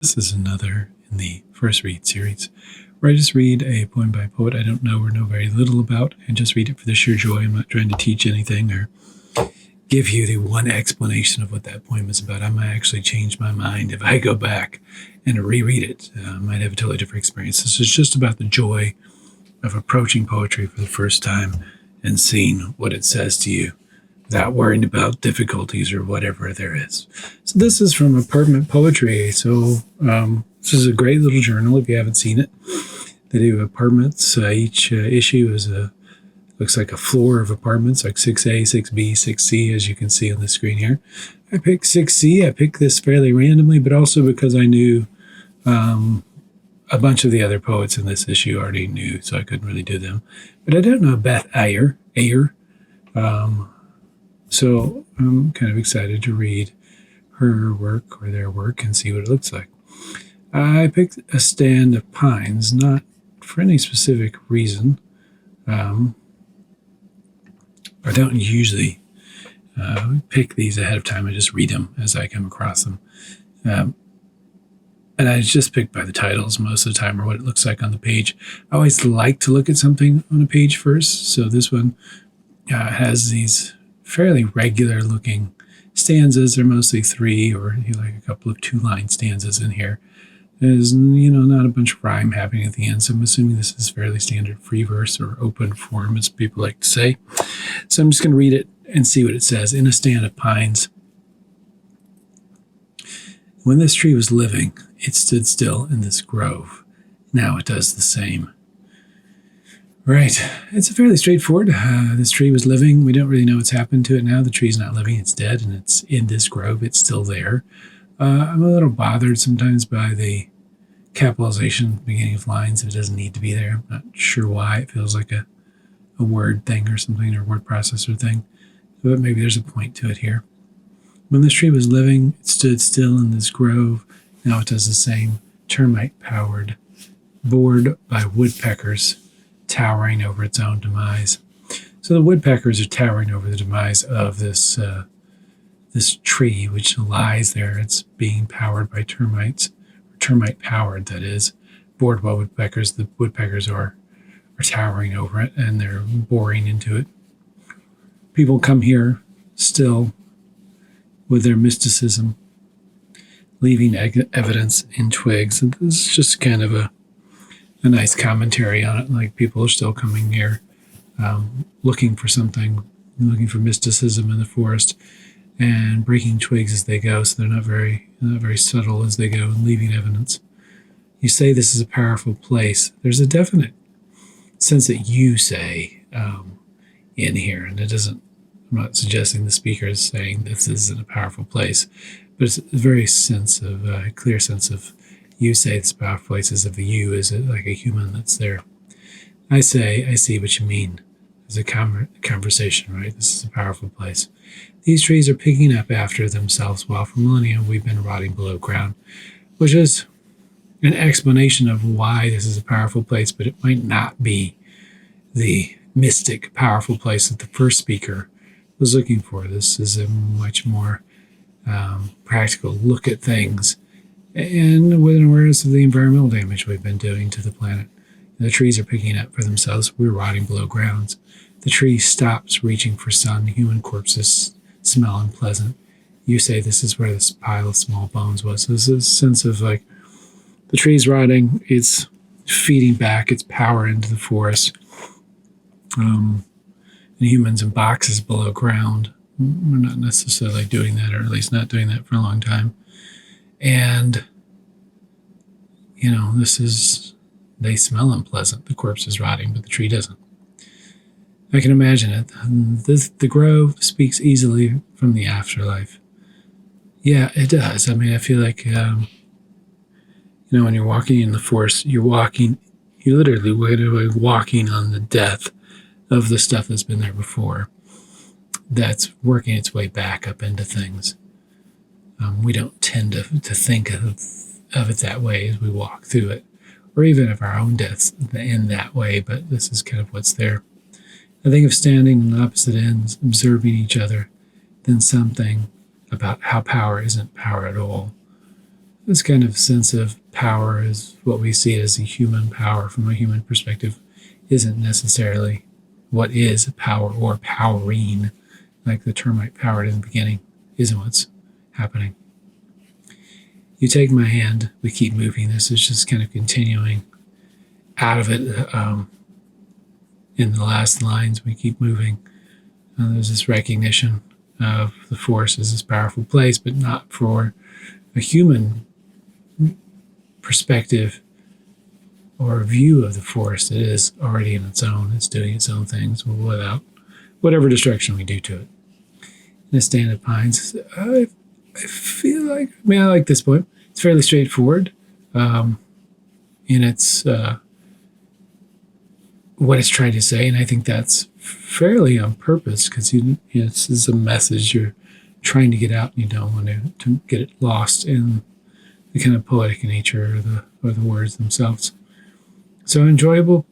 This is another in the first read series where I just read a poem by a poet I don't know or know very little about and just read it for the sheer joy. I'm not trying to teach anything or give you the one explanation of what that poem is about. I might actually change my mind if I go back and reread it. I might have a totally different experience. This is just about the joy of approaching poetry for the first time and seeing what it says to you without worrying about difficulties or whatever there is. So this is from Apartment Poetry. This is a great little journal if you haven't seen it. They do apartments. Each issue is looks like a floor of apartments, like 6A, 6B, 6C, as you can see on the screen here. I picked 6C. I picked this fairly randomly, but also because I knew a bunch of the other poets in this issue already knew, so I couldn't really do them. But I don't know Beth Ayer. So I'm kind of excited to read her work or their work and see what it looks like. I picked A Stand of Pines, not for any specific reason. I don't usually pick these ahead of time. I just read them as I come across them. And I just picked by the titles most of the time or what it looks like on the page. I always like to look at something on a page first. So this one has these fairly regular looking stanzas. They're mostly three or like a couple of 2-line stanzas in here. There's, not a bunch of rhyme happening at the end. So I'm assuming this is fairly standard free verse or open form, as people like to say. So I'm just going to read it and see what it says. In a stand of pines. When this tree was living, it stood still in this grove. Now it does the same. Right. It's fairly straightforward. This tree was living. We don't really know what's happened to it now. The tree's not living. It's dead, and it's in this grove. It's still there. I'm a little bothered sometimes by the capitalization at the beginning of lines if it doesn't need to be there. I'm not sure why. It feels like a word thing or something, or word processor thing. But maybe there's a point to it here. When this tree was living, it stood still in this grove. Now it does the same. Termite-powered, bored by woodpeckers, towering over its own demise. So the woodpeckers are towering over the demise of this tree, which lies there. It's being powered by termites, or termite-powered, that is. Bored by woodpeckers. The woodpeckers are towering over it, and they're boring into it. People come here still with their mysticism, leaving evidence in twigs. And this is just kind of a nice commentary on it. Like, people are still coming here, looking for something, looking for mysticism in the forest, and breaking twigs as they go. So they're not very subtle as they go, and leaving evidence. You say this is a powerful place. There's a definite sense that you say in here, and it doesn't. I'm not suggesting the speaker is saying this isn't a powerful place, but it's a very clear sense of you say it's a powerful place as if the you is like a human that's there. I say, I see what you mean. It's a conversation, right? This is a powerful place. These trees are picking up after themselves while for millennia we've been rotting below ground, which is an explanation of why this is a powerful place, but it might not be the mystic, powerful place that the first speaker was looking for. This is a much more practical look at things, and with an awareness of the environmental damage we've been doing to the planet. The trees are picking up for themselves. We're rotting below ground. The tree stops reaching for sun. Human corpses smell unpleasant. You say this is where this pile of small bones was. So there's a sense of like the tree's rotting. It's feeding back its power into the forest. And humans in boxes below ground. We're not necessarily doing that, or at least not doing that for a long time. And, they smell unpleasant. The corpse is rotting, but the tree doesn't. I can imagine it. The grove speaks easily from the afterlife. Yeah, it does. I mean, I feel like, when you're walking in the forest, you're literally walking on the death of the stuff that's been there before, that's working its way back up into things. We don't tend to think of it that way as we walk through it, or even of our own deaths in that way, but this is kind of what's there. I think of standing on opposite ends, observing each other, then something about how power isn't power at all. this kind of sense of power is what we see as a human power from a human perspective isn't necessarily what is power or powering, like the termite powered in the beginning, isn't what's happening. You take my hand, we keep moving. This is just kind of continuing out of it. In the last lines, we keep moving. There's this recognition of the force as this powerful place, but not for a human perspective or view of the force. It is already in its own. It's doing its own things without whatever destruction we do to it. In a stand of pines, I feel like, I like this poem. It's fairly straightforward in its what it's trying to say, and I think that's fairly on purpose because this is a message you're trying to get out, and you don't want to get it lost in the kind of poetic nature or the words themselves. So enjoyable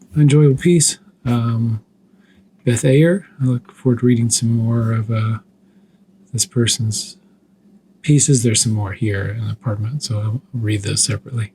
piece. Beth Ayer. I look forward to reading some more of this person's pieces. There's some more here in the apartment, so I'll read those separately.